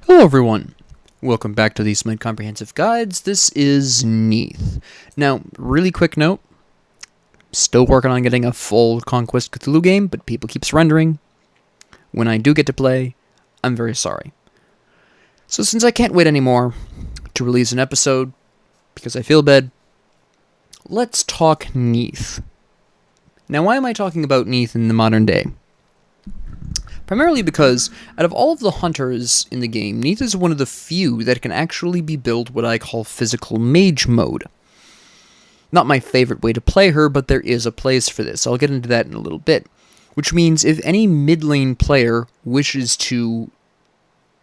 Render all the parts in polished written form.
Hello everyone, welcome back to the SMITE Comprehensive Guides. This is Neith. Now, really quick note, still working on getting a full Conquest Cthulhu game, but people keep surrendering. When I do get to play, I'm very sorry. So since I can't wait anymore to release an episode, because I feel bad, let's talk Neith. Now, why am I talking about Neith in the modern day? Primarily because, out of all of the hunters in the game, Neith is one of the few that can actually be built what I call physical mage mode. Not my favorite way to play her, but there is a place for this. I'll get into that in a little bit. Which means if any mid lane player wishes to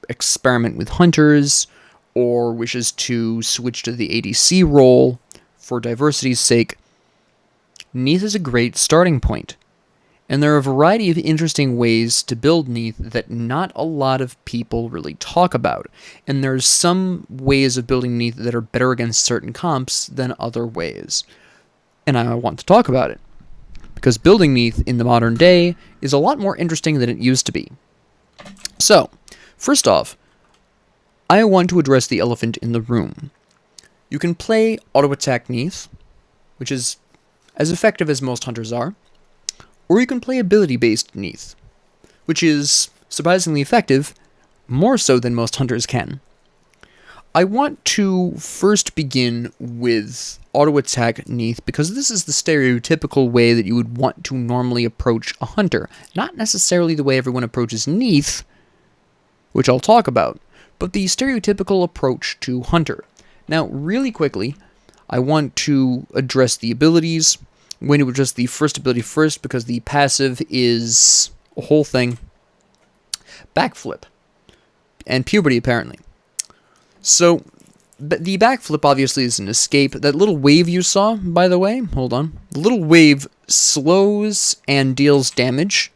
experiment with hunters, or wishes to switch to the ADC role for diversity's sake, Neith is a great starting point. And there are a variety of interesting ways to build Neith that not a lot of people really talk about. And there's some ways of building Neith that are better against certain comps than other ways. And I want to talk about it. Because building Neith in the modern day is a lot more interesting than it used to be. So, first off, I want to address the elephant in the room. You can play auto-attack Neith, which is as effective as most hunters are. Or you can play ability-based Neith, which is surprisingly effective, more so than most hunters can. I want to first begin with auto-attack Neith because this is the stereotypical way that you would want to normally approach a hunter. Not necessarily the way everyone approaches Neith, which I'll talk about, but the stereotypical approach to hunter. Now, really quickly, I want to address the abilities. I'm going to address the first ability first because the passive is a whole thing. Backflip. And puberty, apparently. So, the backflip obviously is an escape. That little wave you saw, by the way, hold on. The little wave slows and deals damage.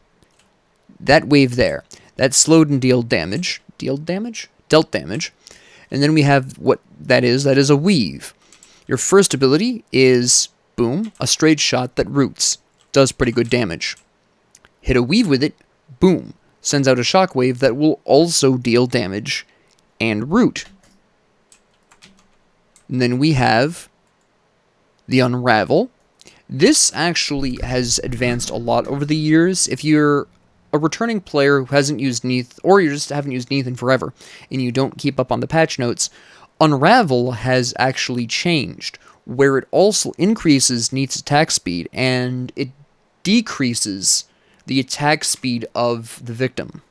That wave there. That slowed and dealt damage. Dealt damage? Dealt damage. And then we have what that is. That is a weave. Your first ability is... boom, a straight shot that roots. Does pretty good damage. Hit a weave with it, boom, sends out a shockwave that will also deal damage and root. And then we have the Unravel. This actually has advanced a lot over the years. If you're a returning player who hasn't used Neith, or you just haven't used Neith in forever, and you don't keep up on the patch notes, Unravel has actually changed, where it also increases Neith's attack speed, and it decreases the attack speed of the victim.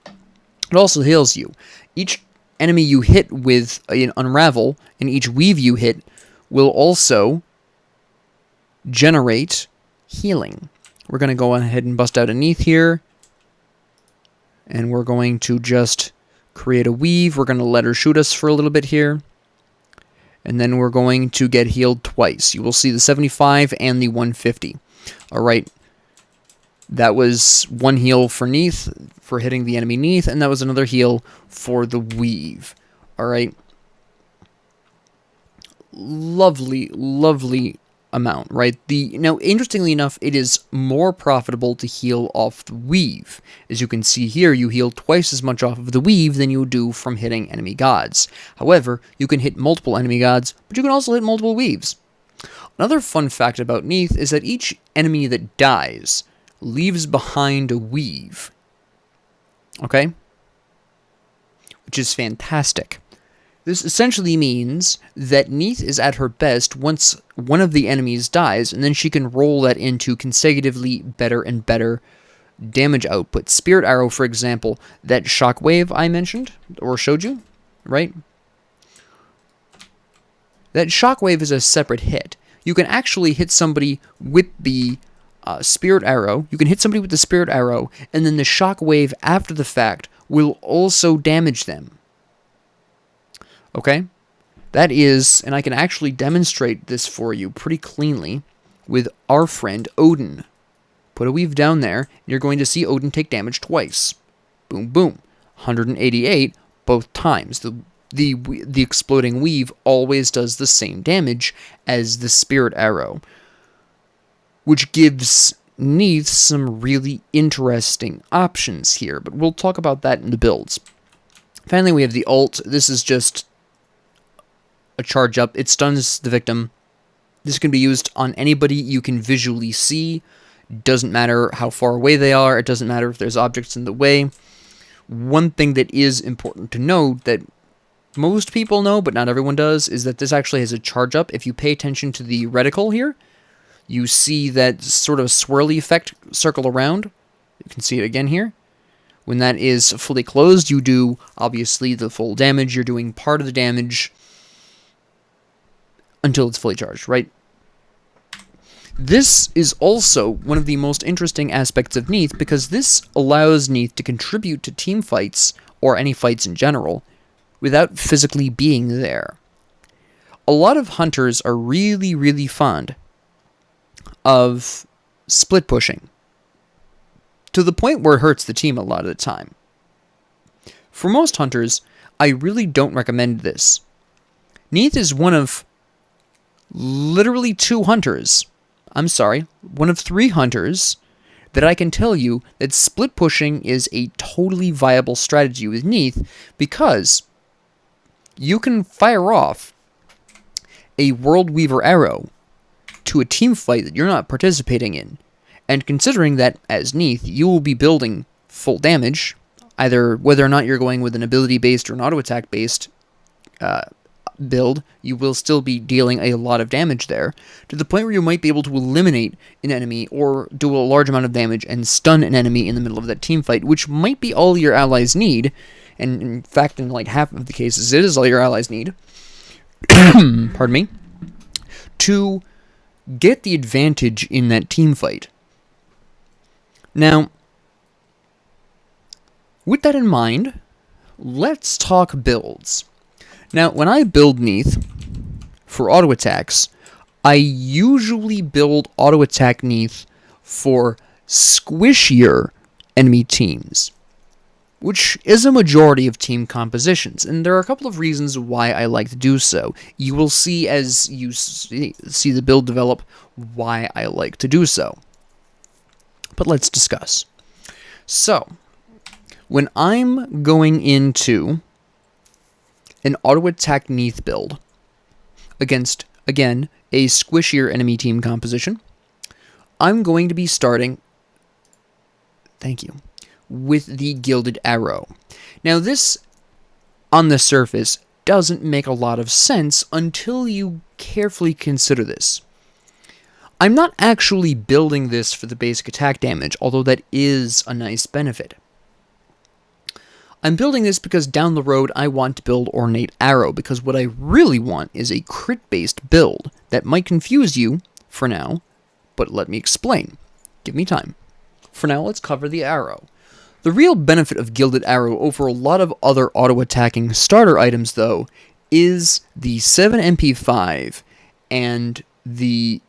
It also heals you. Each enemy you hit with an Unravel, and each weave you hit, will also generate healing. We're going to go ahead and bust out a Neith here, and we're going to just create a weave. We're going to let her shoot us for a little bit here. And then we're going to get healed twice. You will see the 75 and the 150. Alright. That was one heal for Neith, for hitting the enemy Neith, and that was another heal for the weave. Alright. Lovely, lovely amount, right? Now, interestingly enough, it is more profitable to heal off the weave. As you can see here, you heal twice as much off of the weave than you do from hitting enemy gods. However, you can hit multiple enemy gods, but you can also hit multiple weaves. Another fun fact about Neith is that each enemy that dies leaves behind a weave. Okay? Which is fantastic. This essentially means that Neith is at her best once one of the enemies dies, and then she can roll that into consecutively better and better damage output. Spirit Arrow, for example, that shockwave I mentioned, or showed you, right? That shockwave is a separate hit. You can actually hit somebody with the Spirit Arrow. You can hit somebody with the Spirit Arrow, and then the shockwave after the fact will also damage them. Okay, that is, and I can actually demonstrate this for you pretty cleanly with our friend Odin. Put a weave down there, and you're going to see Odin take damage twice. Boom, boom. 188 both times. The exploding weave always does the same damage as the Spirit Arrow, which gives Neith some really interesting options here, but we'll talk about that in the builds. Finally, we have the ult. This is just a charge up. It stuns the victim. This can be used on anybody you can visually see. Doesn't matter how far away they are. It doesn't matter if there's objects in the way. One thing that is important to know that most people know, but not everyone does, is that this actually has a charge up. If you pay attention to the reticle here, you see that sort of swirly effect circle around. You can see it again here. When that is fully closed, you do, obviously, the full damage. You're doing part of the damage until it's fully charged, right? This is also one of the most interesting aspects of Neith, because this allows Neith to contribute to team fights, or any fights in general, without physically being there. A lot of hunters are really, really fond of split pushing, to the point where it hurts the team a lot of the time. For most hunters, I really don't recommend this. Neith is one of literally one of 3 hunters that I can tell you that split pushing is a totally viable strategy with Neith, because you can fire off a World Weaver arrow to a team fight that you're not participating in, and considering that as Neith you will be building full damage, either whether or not you're going with an ability-based or an auto-attack-based build, you will still be dealing a lot of damage there, to the point where you might be able to eliminate an enemy or do a large amount of damage and stun an enemy in the middle of that team fight, which might be all your allies need, and in fact in like half of the cases it is all your allies need, pardon me, to get the advantage in that team fight. Now, with that in mind, let's talk builds. Now, when I build Neith for auto attacks, I usually build auto attack Neith for squishier enemy teams, which is a majority of team compositions, and there are a couple of reasons why I like to do so. You will see as you see the build develop why I like to do so. But let's discuss. So, when I'm going into an auto-attack Neith build against, again, a squishier enemy team composition, I'm going to be starting, with the Gilded Arrow. Now this, on the surface, doesn't make a lot of sense until you carefully consider this. I'm not actually building this for the basic attack damage, although that is a nice benefit. I'm building this because down the road I want to build Ornate Arrow, because what I really want is a crit-based build that might confuse you for now, but let me explain. Give me time. For now, let's cover the arrow. The real benefit of Gilded Arrow over a lot of other auto-attacking starter items, though, is the 7 MP5 and the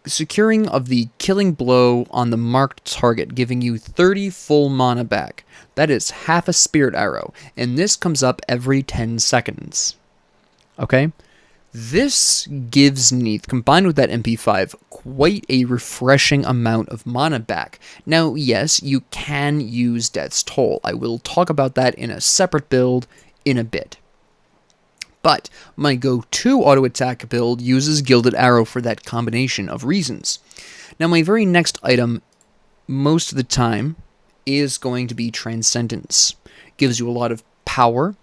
securing of the killing blow on the marked target, giving you 30 full mana back. That is half a spirit arrow, and this comes up every 10 seconds. Okay? This gives Neith, combined with that MP5, quite a refreshing amount of mana back. Now, yes, you can use Death's Toll. I will talk about that in a separate build in a bit. But my go-to auto-attack build uses Gilded Arrow for that combination of reasons. Now, my very next item, most of the time, is going to be Transcendence. It gives you a lot of power.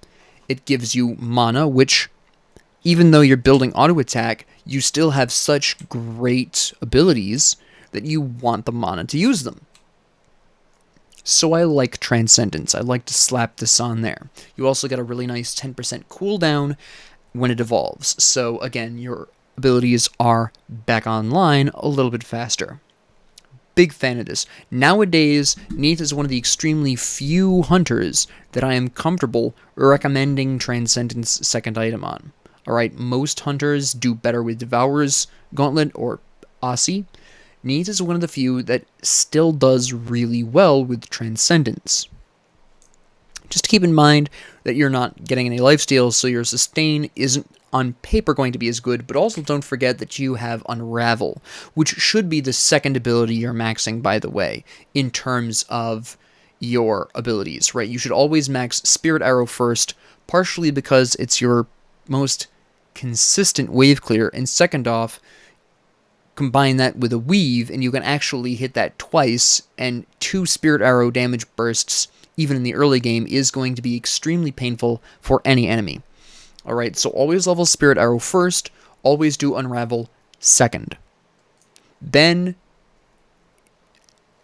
It gives you mana, which, even though you're building auto-attack, you still have such great abilities that you want the mana to use them. So I like Transcendence. I like to slap this on there. You also get a really nice 10% cooldown when it evolves. So again, your abilities are back online a little bit faster. Big fan of this. Nowadays, Neith is one of the extremely few hunters that I am comfortable recommending Transcendence second item on. Alright, most hunters do better with Devourer's Gauntlet or Aussie. Neith is one of the few that still does really well with Transcendence. Just keep in mind that you're not getting any lifesteals, so your sustain isn't on paper going to be as good, but also don't forget that you have Unravel, which should be the second ability you're maxing, by the way, in terms of your abilities, right? You should always max Spirit Arrow first, partially because it's your most consistent wave clear, and second off, combine that with a weave, and you can actually hit that twice, and 2 Spirit Arrow damage bursts, even in the early game, is going to be extremely painful for any enemy. Alright, so always level Spirit Arrow first, always do Unravel second. Then,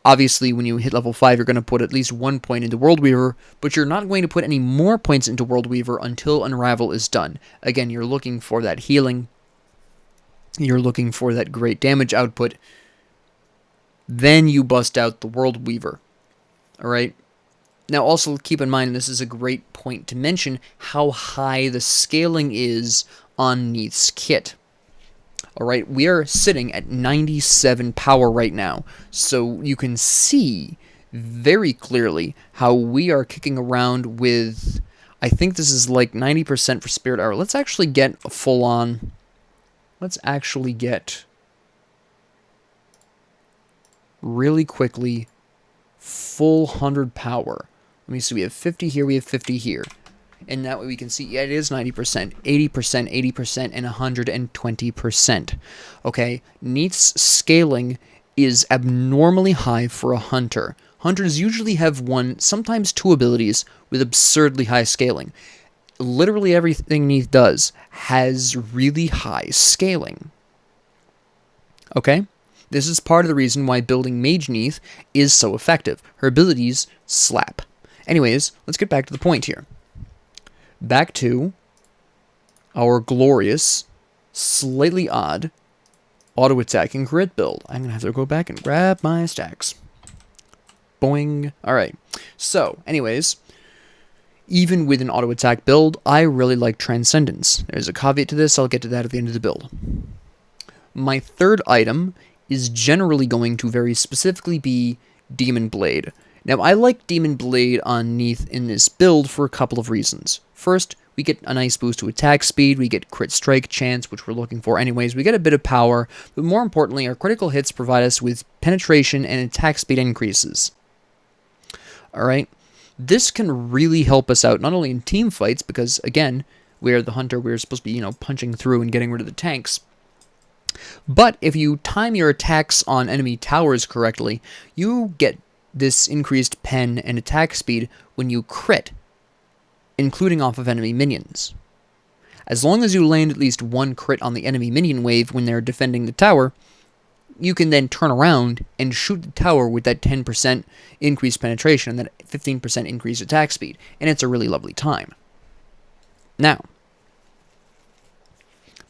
obviously, when you hit level 5, you're going to put at least 1 point into World Weaver, but you're not going to put any more points into World Weaver until Unravel is done. Again, you're looking for that healing. You're looking for that great damage output. Then you bust out the World Weaver. Alright? Now also keep in mind, and this is a great point to mention, how high the scaling is on Neith's kit. Alright, we are sitting at 97 power right now. So you can see very clearly how we are kicking around with, I think this is like 90% for Spirit Arrow. Let's actually get a full on, let's actually get really quickly full 100 power. Let me see, we have 50 here, we have 50 here. And that way we can see, yeah, it is 90%, 80%, 80%, and 120%. Okay, Neith's scaling is abnormally high for a hunter. Hunters usually have 1, sometimes 2 abilities with absurdly high scaling. Literally everything Neith does has really high scaling. Okay? This is part of the reason why building Mage Neith is so effective. Her abilities slap. Anyways, let's get back to the point here. Back to our glorious, slightly odd, auto-attack and crit build. I'm going to have to go back and grab my stacks. Boing. Alright, so, anyways, even with an auto-attack build, I really like Transcendence. There's a caveat to this, I'll get to that at the end of the build. My third item is generally going to very specifically be Demon Blade. Now, I like Demon Blade on Neith in this build for a couple of reasons. First, we get a nice boost to attack speed, we get crit strike chance, which we're looking for anyways, we get a bit of power, but more importantly, our critical hits provide us with penetration and attack speed increases. Alright? This can really help us out, not only in team fights, because, again, we're the hunter, we're supposed to be, punching through and getting rid of the tanks. But if you time your attacks on enemy towers correctly, you get this increased pen and attack speed when you crit, including off of enemy minions. As long as you land at least 1 crit on the enemy minion wave when they're defending the tower, you can then turn around and shoot the tower with that 10% increased penetration and that 15% increased attack speed, and it's a really lovely time. Now,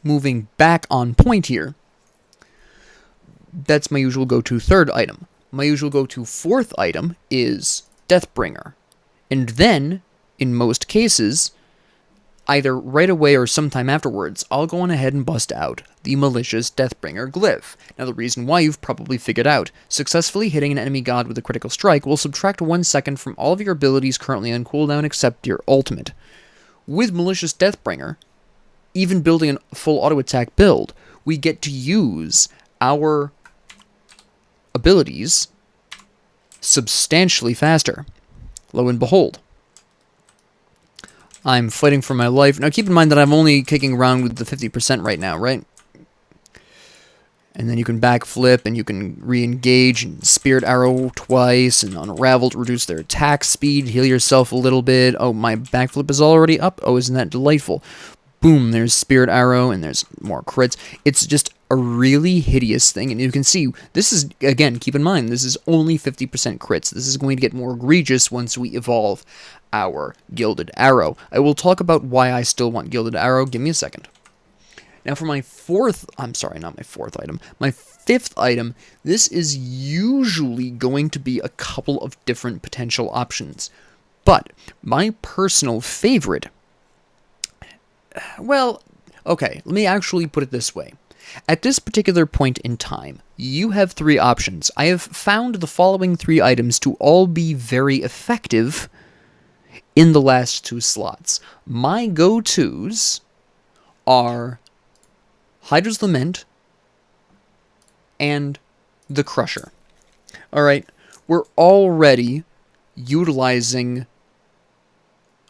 moving back on point here, that's my usual go-to third item. My usual go-to fourth item is Deathbringer. And then, in most cases, either right away or sometime afterwards, I'll go on ahead and bust out the Malicious Deathbringer glyph. Now, the reason why you've probably figured out. Successfully hitting an enemy god with a critical strike will subtract 1 second from all of your abilities currently on cooldown except your ultimate. With Malicious Deathbringer, even building a full auto-attack build, we get to use our abilities substantially faster. Lo and behold. I'm fighting for my life. Now keep in mind that I'm only kicking around with the 50% right now, right? And then you can backflip and you can re-engage and Spirit Arrow twice and Unravel to reduce their attack speed, heal yourself a little bit. Oh, my backflip is already up. Oh, isn't that delightful? Boom, there's Spirit Arrow and there's more crits. It's just a really hideous thing, and you can see, this is, again, keep in mind, this is only 50% crits. This is going to get more egregious once we evolve our Gilded Arrow. I will talk about why I still want Gilded Arrow. Give me a second. Now for my my fifth item, this is usually going to be a couple of different potential options. But my personal favorite, well, okay, let me actually put it this way. At this particular point in time, you have 3 options. I have found the following 3 items to all be very effective in the last 2 slots. My go-tos are Hydra's Lament and the Crusher. Alright, we're already utilizing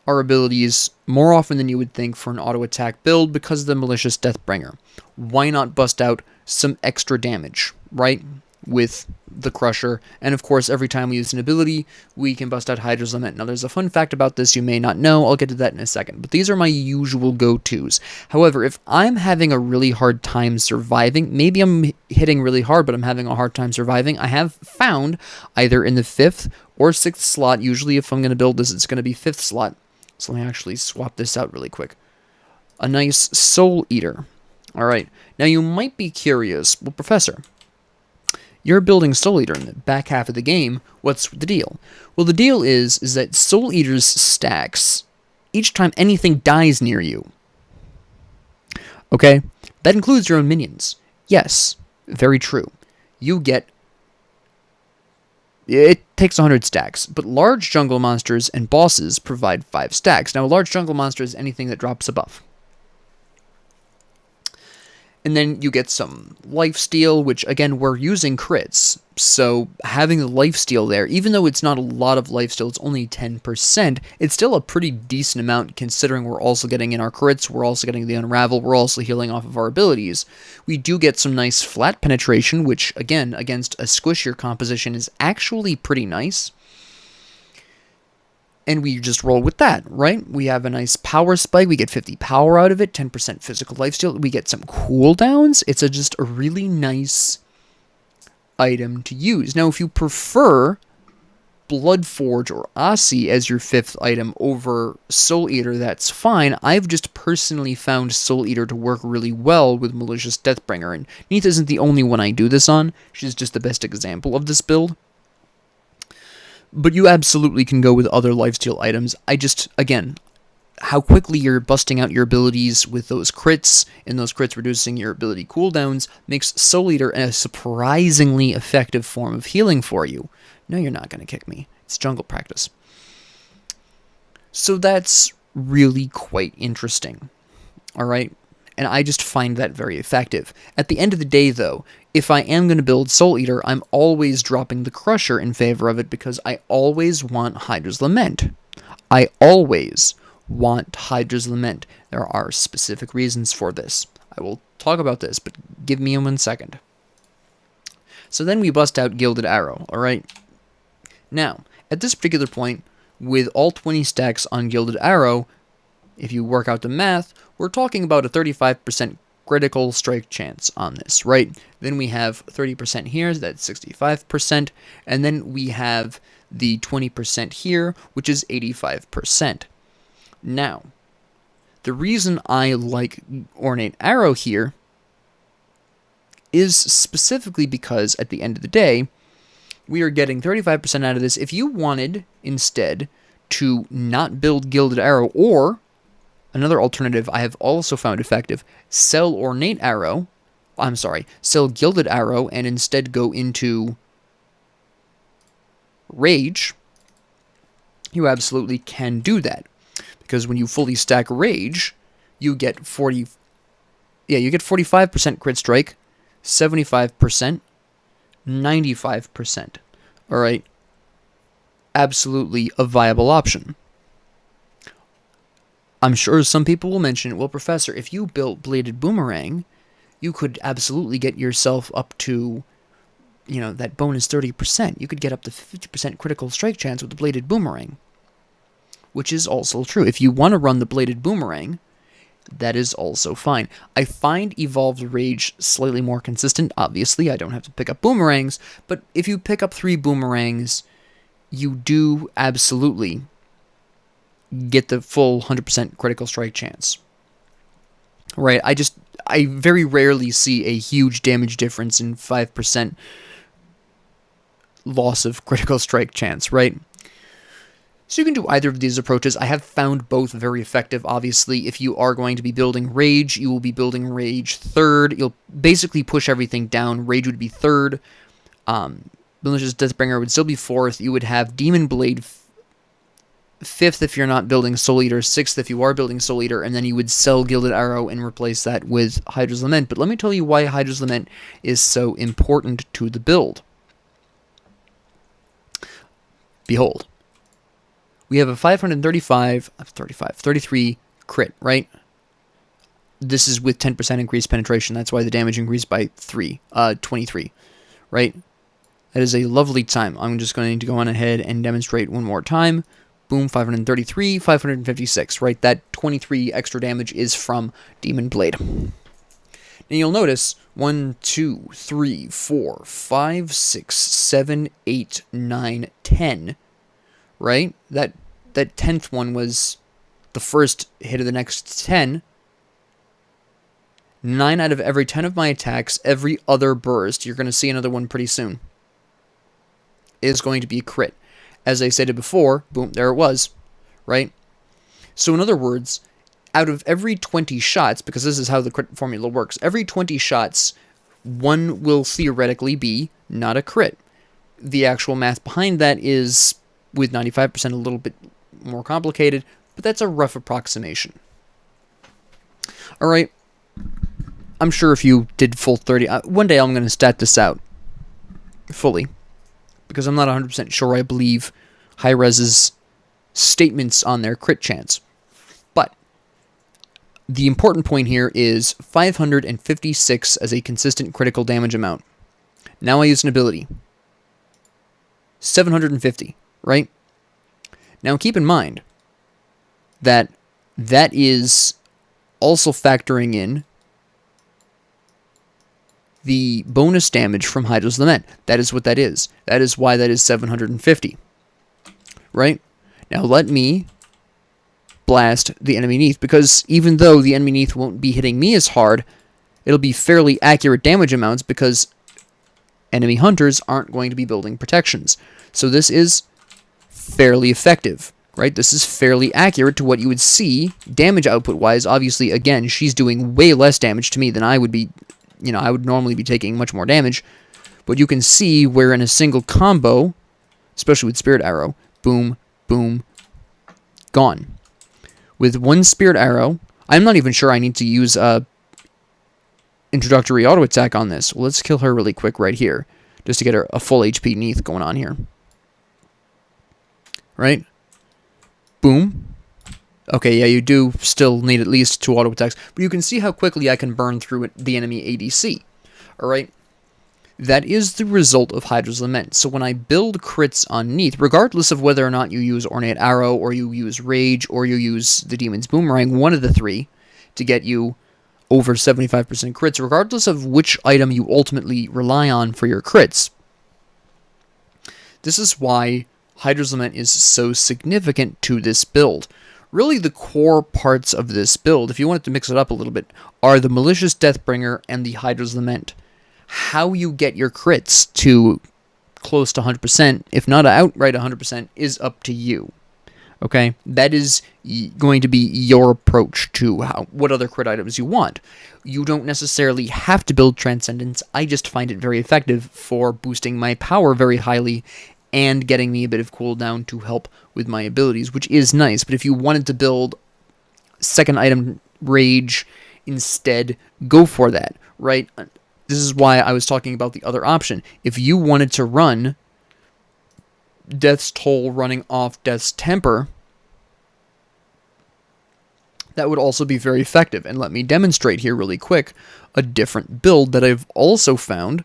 our abilities more often than you would think for an auto attack build because of the Malicious Deathbringer. Why not bust out some extra damage, right? With the Crusher, and of course every time we use an ability we can bust out Hydra's Lament. Now there's a fun fact about this you may not know, I'll get to that in a second, but these are my usual go-tos. However, if I'm having a really hard time surviving, maybe I'm hitting really hard but I'm having a hard time surviving, I have found either in the 5th or 6th slot, usually if I'm going to build this it's going to be 5th slot, so let me actually swap this out really quick, a nice Soul Eater. Alright, now you might be curious, well Professor, you're building Soul Eater in the back half of the game. What's the deal? Well, the deal is that Soul Eater's stacks each time anything dies near you. Okay? That includes your own minions. Yes, very true. You get... It takes 100 stacks, but large jungle monsters and bosses provide 5 stacks. Now, a large jungle monster is anything that drops a buff. And then you get some lifesteal, which, again, we're using crits. So having the lifesteal there, even though it's not a lot of lifesteal, it's only 10%, it's still a pretty decent amount considering we're also getting in our crits, we're also getting the Unravel, we're also healing off of our abilities. We do get some nice flat penetration, which, again, against a squishier composition is actually pretty nice. And we just roll with that, right? We have a nice power spike. We get 50 power out of it, 10% physical lifesteal. We get some cooldowns. It's just a really nice item to use. Now, if you prefer Bloodforge or Aussie as your 5th item over Soul Eater, that's fine. I've just personally found Soul Eater to work really well with Malicious Deathbringer. And Neith isn't the only one I do this on. She's just the best example of this build. But you absolutely can go with other lifesteal items. Again, how quickly you're busting out your abilities with those crits, and those crits reducing your ability cooldowns, makes Soul Eater a surprisingly effective form of healing for you. No, you're not going to kick me. It's jungle practice. So that's really quite interesting. Alright? And I just find that very effective. At the end of the day, though, if I am going to build Soul Eater, I'm always dropping the Crusher in favor of it because I always want Hydra's Lament. I always want Hydra's Lament. There are specific reasons for this. I will talk about this, but give me 1 second. So then we bust out Gilded Arrow, alright? Now, at this particular point, with all 20 stacks on Gilded Arrow, if you work out the math, we're talking about a 35% critical strike chance on this, right? Then we have 30% here, that's 65%, and then we have the 20% here, which is 85%. Now, the reason I like Ornate Arrow here is specifically because at the end of the day, we are getting 35% out of this. If you wanted, instead, to not build Gilded Arrow, or another alternative I have also found effective, sell Ornate Arrow, sell Gilded Arrow and instead go into Rage, you absolutely can do that. Because when you fully stack Rage, you get 45% crit strike, 75%, 95%. Alright? Absolutely a viable option. I'm sure some people will mention, well, Professor, if you built Bladed Boomerang, you could absolutely get yourself up to, that bonus 30%. You could get up to 50% critical strike chance with the Bladed Boomerang. Which is also true. If you want to run the Bladed Boomerang, that is also fine. I find Evolved Rage slightly more consistent. Obviously, I don't have to pick up boomerangs, but if you pick up 3 boomerangs, you do absolutely get the full 100% critical strike chance. Right? I very rarely see a huge damage difference in 5% loss of critical strike chance, right? So you can do either of these approaches. I have found both very effective. Obviously, if you are going to be building Rage, you will be building Rage 3rd. You'll basically push everything down. Rage would be 3rd. Malicious Deathbringer would still be 4th. You would have Demon Blade 5th if you're not building Soul Eater, 6th if you are building Soul Eater, and then you would sell Gilded Arrow and replace that with Hydra's Lament. But let me tell you why Hydra's Lament is so important to the build. Behold. we have a 33 crit, right? This is with 10% increased penetration. That's why the damage increased by 23, right? That is a lovely time. I'm just going to go on ahead and demonstrate one more time. Boom, 533, 556, right? That 23 extra damage is from Demon Blade. Now you'll notice 1, 2, 3, 4, 5, 6, 7, 8, 9, 10, right? That 10th one was the first hit of the next 10. 9 out of every 10 of my attacks, every other burst, you're going to see another one pretty soon, is going to be a crit. As I stated before, boom, there it was, right? So in other words, out of every 20 shots, because this is how the crit formula works, every 20 shots, one will theoretically be not a crit. The actual math behind that is, with 95%, a little bit more complicated, but that's a rough approximation. Alright, I'm sure if you did full 30, one day I'm going to stat this out fully, because I'm not 100% sure I believe Hi-Rez's statements on their crit chance. But the important point here is 556 as a consistent critical damage amount. Now I use an ability. 750, right? Now keep in mind that that is also factoring in the bonus damage from Hydra's Lament. That is what that is. That is why that is 750. Right? Now let me blast the enemy Neith, because even though the enemy Neith won't be hitting me as hard, it'll be fairly accurate damage amounts because enemy hunters aren't going to be building protections. So this is fairly effective, right? This is fairly accurate to what you would see damage output-wise. Obviously, again, she's doing way less damage to me than I would be. I would normally be taking much more damage, but you can see where in a single combo, especially with Spirit Arrow, boom, boom, gone. With one Spirit Arrow, I'm not even sure I need to use a introductory auto attack on this. Well, let's kill her really quick right here, just to get her a full HP Neith going on here. Right? Boom. Okay, yeah, you do still need at least 2 auto attacks, but you can see how quickly I can burn through the enemy ADC. Alright? That is the result of Hydra's Lament. So when I build crits on Neith, regardless of whether or not you use Ornate Arrow, or you use Rage, or you use the Demon's Boomerang, one of the three, to get you over 75% crits, regardless of which item you ultimately rely on for your crits. This is why Hydra's Lament is so significant to this build. Really, the core parts of this build, if you wanted to mix it up a little bit, are the Malicious Deathbringer and the Hydra's Lament. How you get your crits to close to 100%, if not outright 100%, is up to you. Okay? That is going to be your approach to what other crit items you want. You don't necessarily have to build Transcendence. I just find it very effective for boosting my power very highly and getting me a bit of cooldown to help with my abilities, which is nice. But if you wanted to build second item Rage instead, go for that, right? This is why I was talking about the other option. If you wanted to run Death's Toll running off Death's Temper, that would also be very effective. And let me demonstrate here really quick a different build that I've also found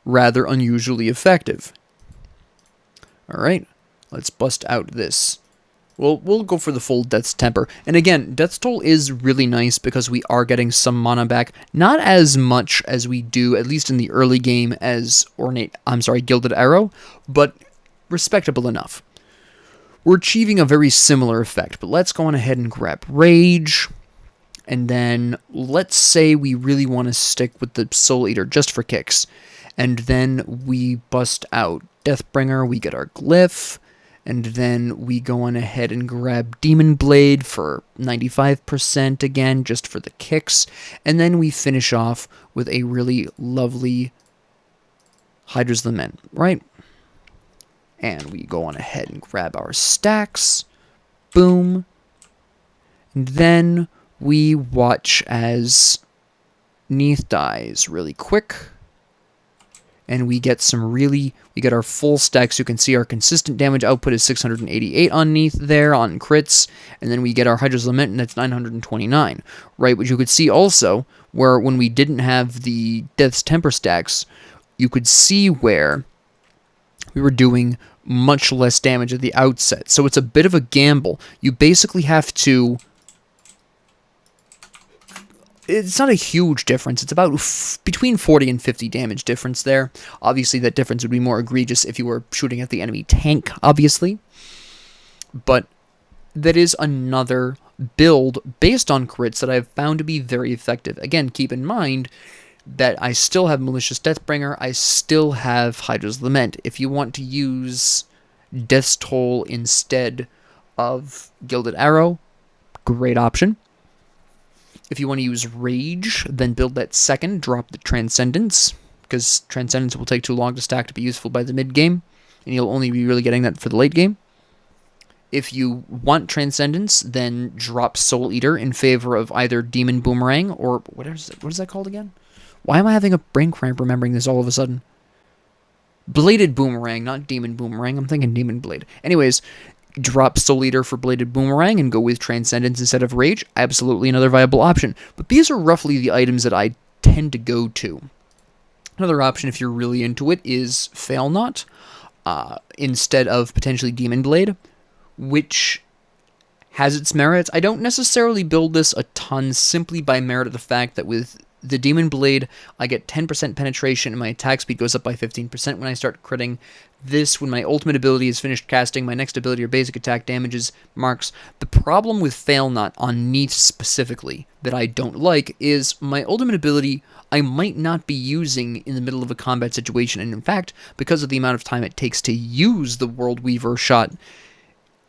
rather unusually effective. Alright, let's bust out this. We'll go for the full Death's Temper. And again, Death's Toll is really nice because we are getting some mana back. Not as much as we do, at least in the early game, as Gilded Arrow, but respectable enough. We're achieving a very similar effect, but let's go on ahead and grab Rage. And then let's say we really want to stick with the Soul Eater just for kicks. And then we bust out Deathbringer, we get our Glyph, and then we go on ahead and grab Demon Blade for 95% again, just for the kicks, and then we finish off with a really lovely Hydra's Lament, right? And we go on ahead and grab our stacks, boom, and then we watch as Neith dies really quick. and we get our full stacks. You can see our consistent damage output is 688 on Neith there on crits, and then we get our Hydra's Lament, and that's 929, right? Which you could see also where when we didn't have the Death's Temper stacks, you could see where we were doing much less damage at the outset. So it's a bit of a gamble. You basically have to... It's not a huge difference. It's about between 40 and 50 damage difference there. Obviously, that difference would be more egregious if you were shooting at the enemy tank, obviously. But that is another build based on crits that I've found to be very effective. Again, keep in mind that I still have Malicious Deathbringer. I still have Hydra's Lament. If you want to use Death's Toll instead of Gilded Arrow, great option. If you want to use Rage, then build that second, drop the Transcendence, because Transcendence will take too long to stack to be useful by the mid-game, and you'll only be really getting that for the late game. If you want Transcendence, then drop Soul Eater in favor of either Demon Boomerang, or what is that called again? Why am I having a brain cramp remembering this all of a sudden? Bladed Boomerang, not Demon Boomerang. I'm thinking Demon Blade. Anyways, drop Soul Eater for Bladed Boomerang and go with Transcendence instead of Rage. Absolutely another viable option. But these are roughly the items that I tend to go to. Another option, if you're really into it, is Fail Not instead of potentially Demon Blade, which has its merits. I don't necessarily build this a ton simply by merit of the fact that with the Demon Blade, I get 10% penetration and my attack speed goes up by 15% when I start critting. This, when my ultimate ability is finished casting, my next ability or basic attack damages marks. The problem with Fail Not on Neith specifically that I don't like is my ultimate ability I might not be using in the middle of a combat situation, and in fact, because of the amount of time it takes to use the World Weaver shot,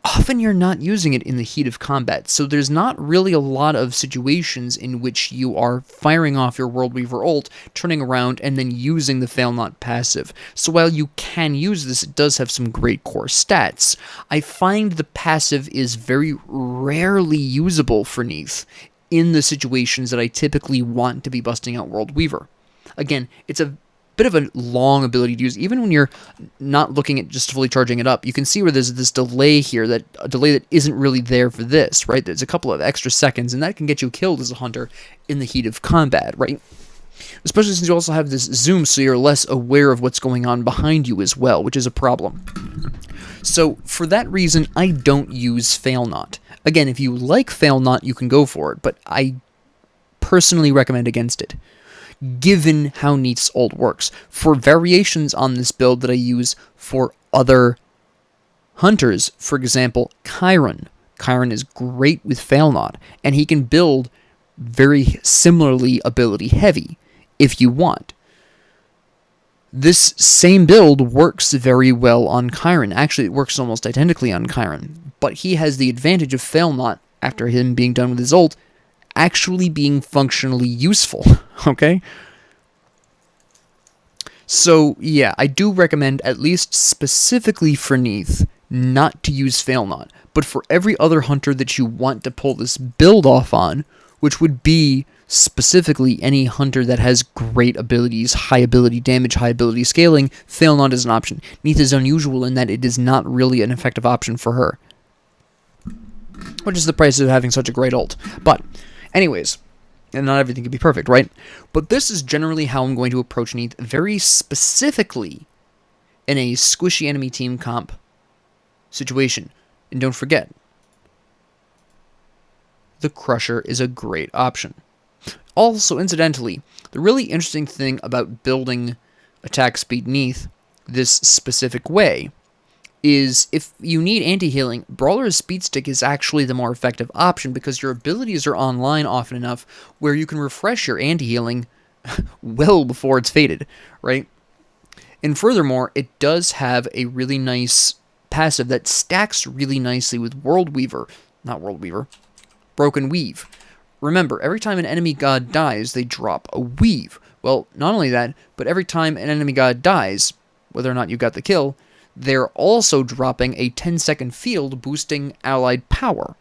often you're not using it in the heat of combat, so there's not really a lot of situations in which you are firing off your World Weaver ult, turning around, and then using the Fail Not passive. So while you can use this, it does have some great core stats. I find the passive is very rarely usable for Neith in the situations that I typically want to be busting out World Weaver. Again, it's a bit of a long ability to use. Even when you're not looking at just fully charging it up, you can see where there's this delay here, a delay that isn't really there for this, right? There's a couple of extra seconds, and that can get you killed as a hunter in the heat of combat, right? Especially since you also have this zoom, so you're less aware of what's going on behind you as well, which is a problem. So for that reason, I don't use Fail Not. Again, if you like Fail Not, you can go for it, but I personally recommend against it, given how Neith's ult works. For variations on this build that I use for other hunters, for example, Chiron. Chiron is great with Fail Not, and he can build very similarly ability heavy if you want. This same build works very well on Chiron. Actually, it works almost identically on Chiron, but he has the advantage of Fail Not, after him being done with his ult, actually being functionally useful, okay? So, yeah, I do recommend, at least specifically for Neith, not to use Fail Not. But for every other hunter that you want to pull this build off on, which would be specifically any hunter that has great abilities, high ability damage, high ability scaling, Fail Not is an option. Neith is unusual in that it is not really an effective option for her, which is the price of having such a great ult. But anyways, and not everything can be perfect, right? But this is generally how I'm going to approach Neith, very specifically in a squishy enemy team comp situation. And don't forget, the Crusher is a great option. Also, incidentally, the really interesting thing about building attack speed Neith this specific way is if you need anti-healing, Brawler's Speed Stick is actually the more effective option because your abilities are online often enough where you can refresh your anti-healing well before it's faded, right? And furthermore, it does have a really nice passive that stacks really nicely with Broken Weave. Remember, every time an enemy god dies, they drop a weave. Well, not only that, but every time an enemy god dies, whether or not you got the kill, they're also dropping a 10-second field boosting allied power.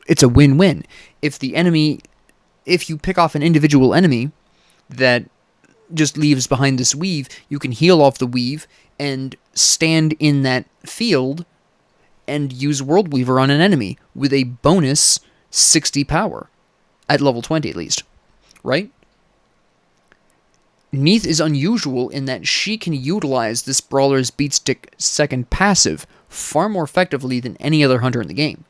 It's a win-win. If you pick off an individual enemy that just leaves behind this weave, you can heal off the weave and stand in that field and use World Weaver on an enemy with a bonus 60 power. At level 20 at least. Right? Neith is unusual in that she can utilize this Brawler's Beatstick second passive far more effectively than any other hunter in the game,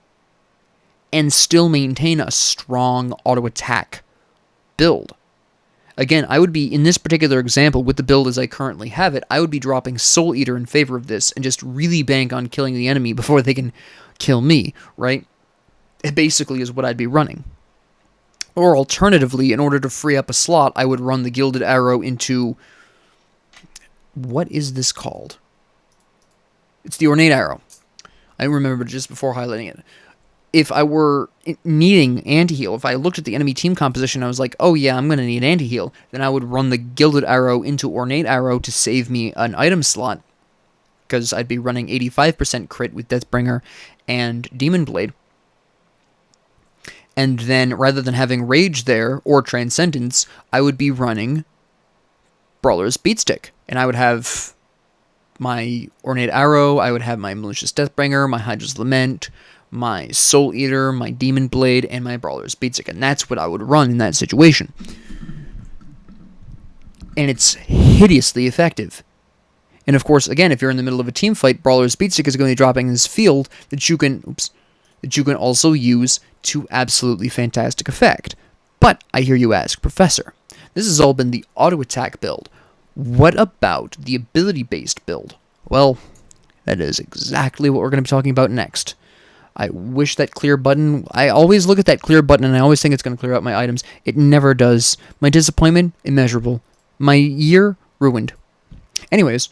and still maintain a strong auto-attack build. Again, I would be, in this particular example, with the build as I currently have it, I would be dropping Soul Eater in favor of this, and just really bank on killing the enemy before they can kill me, right? It basically is what I'd be running. Or alternatively, in order to free up a slot, I would run the Gilded Arrow into... What is this called? It's the Ornate Arrow. I remembered just before highlighting it. If I were needing anti-heal, if I looked at the enemy team composition, I was like, oh yeah, I'm going to need anti-heal, then I would run the Gilded Arrow into Ornate Arrow to save me an item slot, because I'd be running 85% crit with Deathbringer and Demon Blade. And then, rather than having Rage there, or Transcendence, I would be running Brawler's Beatstick. And I would have my Ornate Arrow, I would have my Malicious Deathbringer, my Hydra's Lament, my Soul Eater, my Demon Blade, and my Brawler's Beatstick. And that's what I would run in that situation. And it's hideously effective. And of course, again, if you're in the middle of a team fight, Brawler's Beatstick is going to be dropping this field that you can... that you can also use to absolutely fantastic effect. But, I hear you ask, Professor, this has all been the auto-attack build. What about the ability-based build? Well, that is exactly what we're going to be talking about next. I wish that clear button... I always look at that clear button and I always think it's going to clear out my items. It never does. My disappointment, immeasurable. My year, ruined. Anyways...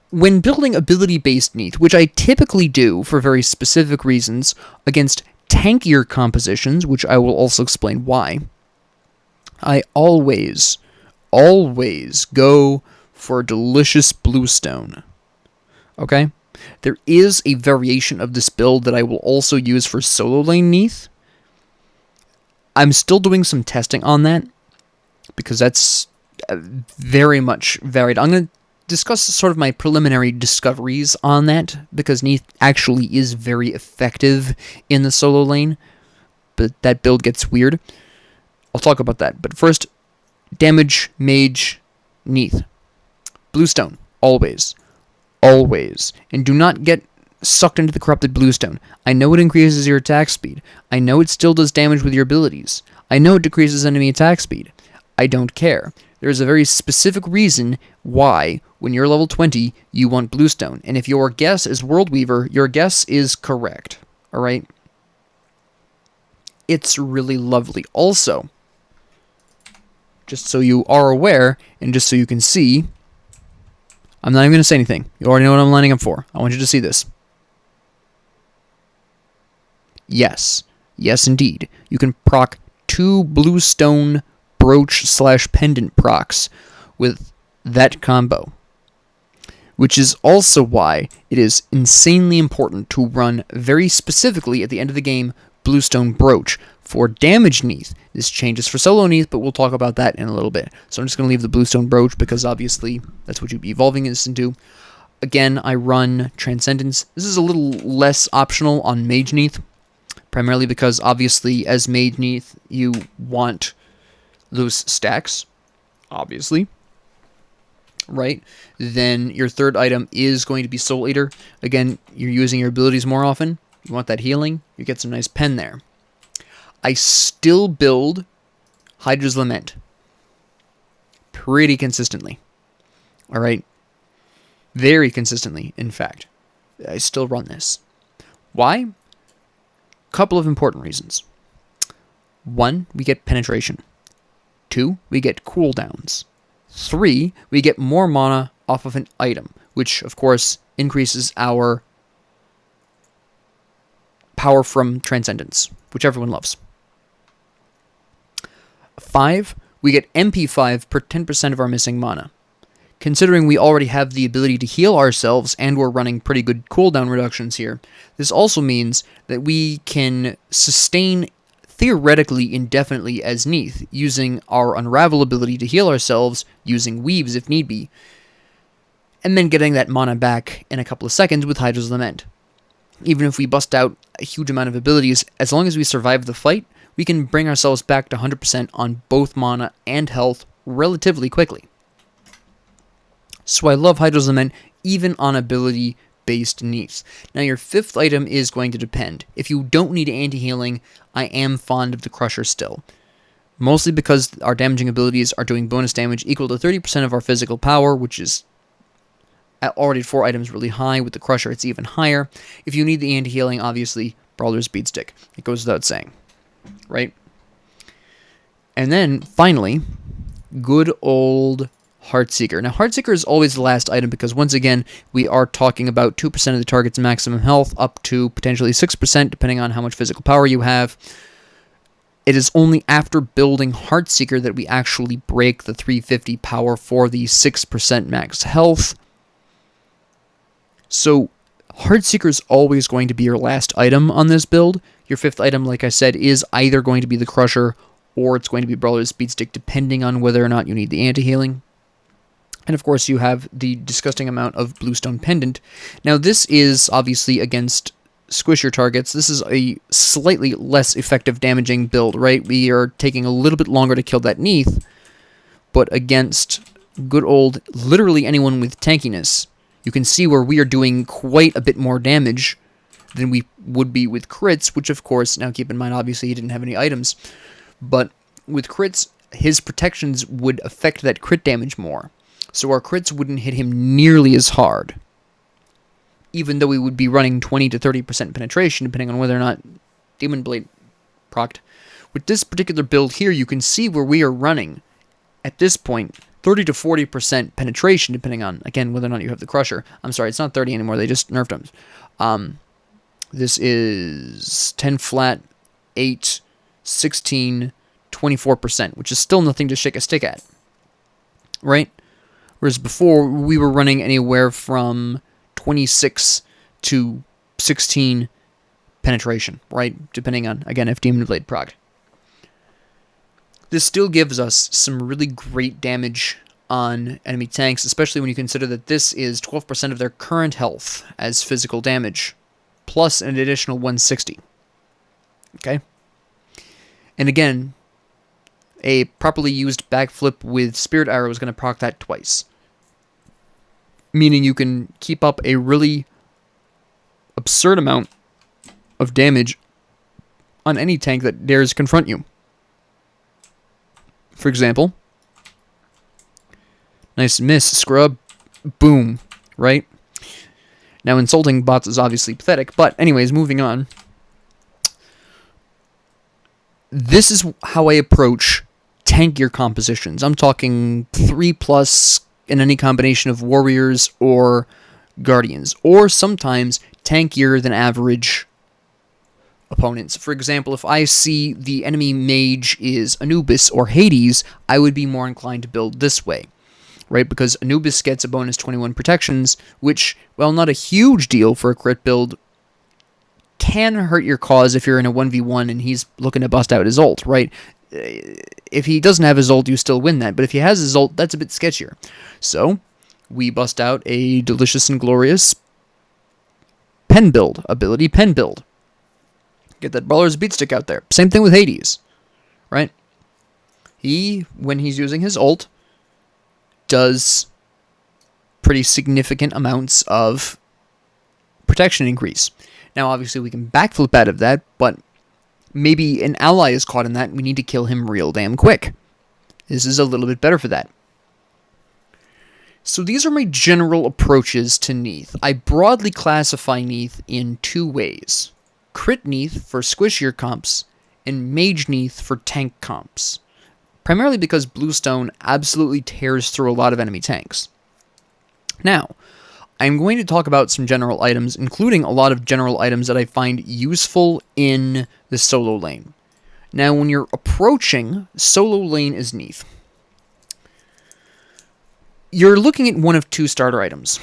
When building ability-based Neith, which I typically do for very specific reasons, against tankier compositions, which I will also explain why, I always go for delicious bluestone. Okay? There is a variation of this build that I will also use for solo lane Neith. I'm still doing some testing on that, because that's very much varied. I'm going to discuss sort of my preliminary discoveries on that, because Neith actually is very effective in the solo lane, but that build gets weird. I'll talk about that, but first, damage, mage, Neith. Bluestone, always. Always. And do not get sucked into the corrupted bluestone. I know it increases your attack speed. I know it still does damage with your abilities. I know it decreases enemy attack speed. I don't care. There is a very specific reason why, when you're level 20, you want bluestone. And if your guess is World Weaver, your guess is correct. Alright? It's really lovely. Also, just so you are aware, and just so you can see, I'm not even going to say anything. You already know what I'm lining up for. I want you to see this. Yes. Yes, indeed. You can proc 2 bluestone brooch/pendant procs with that combo, which is also why it is insanely important to run very specifically at the end of the game bluestone brooch for damage Neith. This changes for solo Neith, but we'll talk about that in a little bit. So I'm just going to leave the bluestone brooch because obviously that's what you'd be evolving this into. Again, I run Transcendence. This is a little less optional on mage Neith, primarily because obviously as mage Neith you want those stacks, obviously, right? Then your third item is going to be Soul Eater. Again, you're using your abilities more often. You want that healing, you get some nice pen there. I still build Hydra's Lament pretty consistently. Alright? Very consistently, in fact. I still run this. Why? Couple of important reasons. 1, we get penetration. 2, we get cooldowns. 3, we get more mana off of an item, which, of course, increases our power from Transcendence, which everyone loves. 5, we get MP5 per 10% of our missing mana. Considering we already have the ability to heal ourselves and we're running pretty good cooldown reductions here, this also means that we can sustain theoretically indefinitely as Neith, using our Unravel ability to heal ourselves, using Weaves if need be, and then getting that mana back in a couple of seconds with Hydra's Lament. Even if we bust out a huge amount of abilities, as long as we survive the fight, we can bring ourselves back to 100% on both mana and health relatively quickly. So I love Hydra's Lament even on ability-based Neiths. Now your fifth item is going to depend. If you don't need anti-healing, I am fond of the Crusher still. Mostly because our damaging abilities are doing bonus damage equal to 30% of our physical power, which is already 4 items really high. With the Crusher, it's even higher. If you need the anti-healing, obviously, Brawler's Beatstick. It goes without saying. Right? And then, finally, good old Heartseeker. Now, Heartseeker is always the last item because, once again, we are talking about 2% of the target's maximum health up to potentially 6%, depending on how much physical power you have. It is only after building Heartseeker that we actually break the 350 power for the 6% max health. So, Heartseeker is always going to be your last item on this build. Your fifth item, like I said, is either going to be the Crusher or it's going to be Brawler's Beatstick, depending on whether or not you need the anti-healing. And of course, you have the disgusting amount of Bluestone Pendant. Now, this is obviously against squish your targets. This is a slightly less effective damaging build, right? We are taking a little bit longer to kill that Neith, but against good old literally anyone with tankiness, you can see where we are doing quite a bit more damage than we would be with crits, which of course, now keep in mind, obviously he didn't have any items, but with crits, his protections would affect that crit damage more. So our crits wouldn't hit him nearly as hard, even though we would be running 20 to 30% penetration, depending on whether or not Demon Blade procced. With this particular build here, you can see where we are running, at this point, 30 to 40% penetration, depending on, again, whether or not you have the Crusher. I'm sorry, it's not 30 anymore, they just nerfed them. This is 10 flat, 8, 16, 24%, which is still nothing to shake a stick at, right? Whereas before, we were running anywhere from 26 to 16 penetration, right? Depending on, again, if Demon Blade procced. This still gives us some really great damage on enemy tanks, especially when you consider that this is 12% of their current health as physical damage, plus an additional 160. Okay? And again, a properly used backflip with Spirit Arrow is going to proc that twice, meaning you can keep up a really absurd amount of damage on any tank that dares confront you. For example, nice miss, scrub, boom, right? Now, insulting bots is obviously pathetic, but anyways, moving on. This is how I approach tank gear compositions. I'm talking 3+ in any combination of warriors or guardians, or sometimes tankier than average opponents. For example, if I see the enemy mage is Anubis or Hades, I would be more inclined to build this way, right? Because Anubis gets a bonus 21 protections, which, while not a huge deal for a crit build, can hurt your cause if you're in a 1v1 and he's looking to bust out his ult, right? If he doesn't have his ult, you still win that, but if he has his ult, that's a bit sketchier. So, we bust out a delicious and glorious pen build, ability pen build. Get that Brawler's Beatstick out there. Same thing with Hades, right? He, when he's using his ult, does pretty significant amounts of protection increase. Now, obviously, we can backflip out of that, but maybe an ally is caught in that, and we need to kill him real damn quick. This is a little bit better for that. So these are my general approaches to Neith. I broadly classify Neith in 2 ways. Crit Neith for squishier comps, and Mage Neith for tank comps. Primarily because Bluestone absolutely tears through a lot of enemy tanks. Now, I'm going to talk about some general items, including a lot of general items that I find useful in the solo lane. Now, when you're approaching solo lane as Neith, you're looking at one of 2 starter items.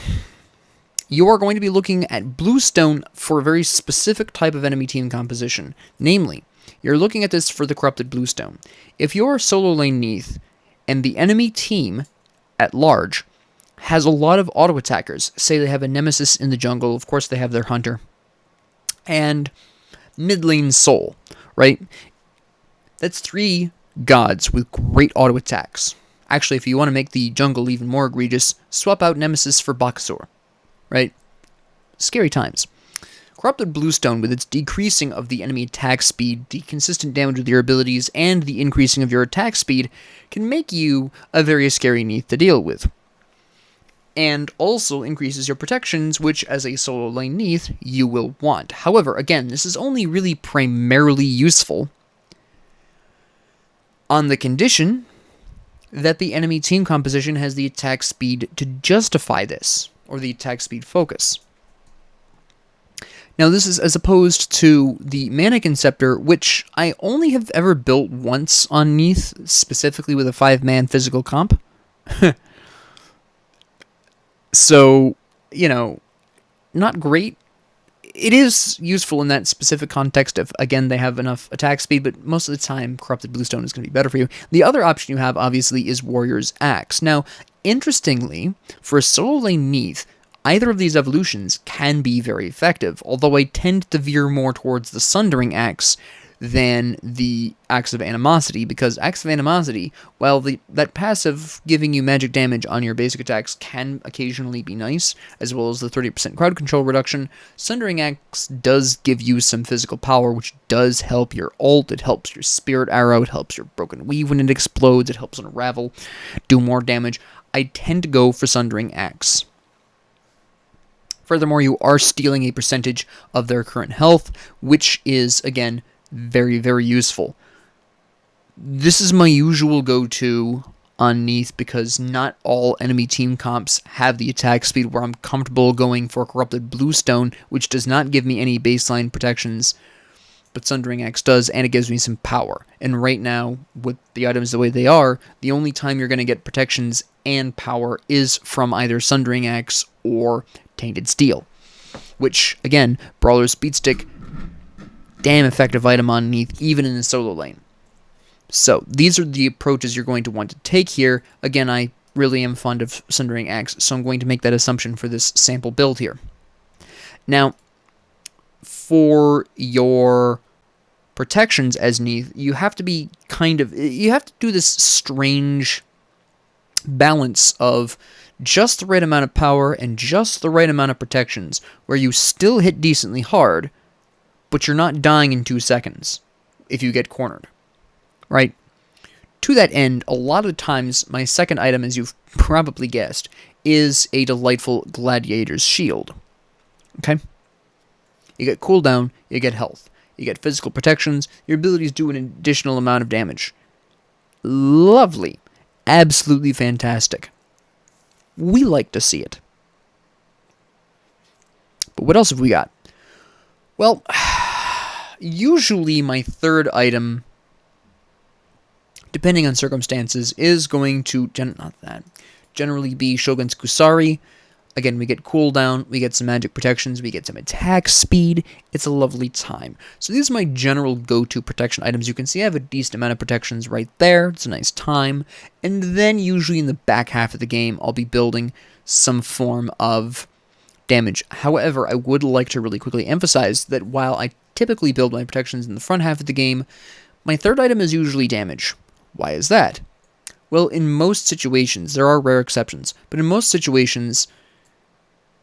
You are going to be looking at Bluestone for a very specific type of enemy team composition. Namely, You're looking at this for the Corrupted Bluestone. If you're solo lane Neith, and the enemy team at large has a lot of auto attackers, say they have a Nemesis in the jungle, of course they have their Hunter, and mid lane Soul, right? That's 3 gods with great auto attacks. Actually, if you want to make the jungle even more egregious, swap out Nemesis for Bakasur, right? Scary times. Corrupted Bluestone, with its decreasing of the enemy attack speed, the consistent damage with your abilities, and the increasing of your attack speed, can make you a very scary Neith to deal with. And also increases your protections, which, as a solo lane Neith, you will want. However, again, this is only really primarily useful on the condition that the enemy team composition has the attack speed to justify this, or the attack speed focus. Now, this is as opposed to the Mannequin Scepter, which I only have ever built once on Neith, specifically with a 5-man physical comp. So, not great. It is useful in that specific context if, again, they have enough attack speed, but most of the time, Corrupted Bluestone is going to be better for you. The other option you have, obviously, is Warrior's Axe. Now, interestingly, for a solo lane Neith, either of these evolutions can be very effective, although I tend to veer more towards the Sundering Axe than the Axe of Animosity, because Axe of Animosity, while that passive giving you magic damage on your basic attacks can occasionally be nice, as well as the 30% crowd control reduction, Sundering Axe does give you some physical power, which does help your ult, it helps your Spirit Arrow, it helps your Broken Weave when it explodes, it helps Unravel do more damage. I tend to go for Sundering Axe. Furthermore, you are stealing a percentage of their current health, which is, again, very, very useful. This is my usual go-to on Neith because not all enemy team comps have the attack speed where I'm comfortable going for Corrupted Bluestone, which does not give me any baseline protections, but Sundering Axe does, and it gives me some power. And right now, with the items the way they are, the only time you're going to get protections and power is from either Sundering Axe or Tainted Steel, which, again, Brawler Speed Stick, damn effective item on Neith, even in the solo lane. So, these are the approaches you're going to want to take here. Again, I really am fond of Sundering Axe, so I'm going to make that assumption for this sample build here. Now, for your protections as Neith, you have to be you have to do this strange balance of just the right amount of power and just the right amount of protections, where you still hit decently hard, but you're not dying in 2 seconds if you get cornered, right? To that end, a lot of times, my second item, as you've probably guessed, is a delightful Gladiator's Shield, okay? You get cooldown, you get health, you get physical protections, your abilities do an additional amount of damage. Lovely. Absolutely fantastic. We like to see it. But what else have we got? Well, usually my third item, depending on circumstances, is going to generally be Shogun's Kusari. Again, we get cooldown, we get some magic protections, we get some attack speed. It's a lovely time. So these are my general go-to protection items. You can see I have a decent amount of protections right there. It's a nice time. And then usually in the back half of the game, I'll be building some form of damage. However, I would like to really quickly emphasize that while I typically build my protections in the front half of the game, my third item is usually damage. Why is that? Well, in most situations, there are rare exceptions, but in most situations,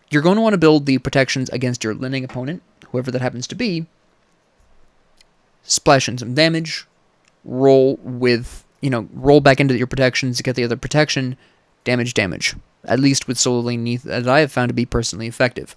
you're going to want to build the protections against your winning opponent, whoever that happens to be, splash in some damage, roll back into your protections to get the other protection, damage. At least with solo lane Neith, that I have found to be personally effective.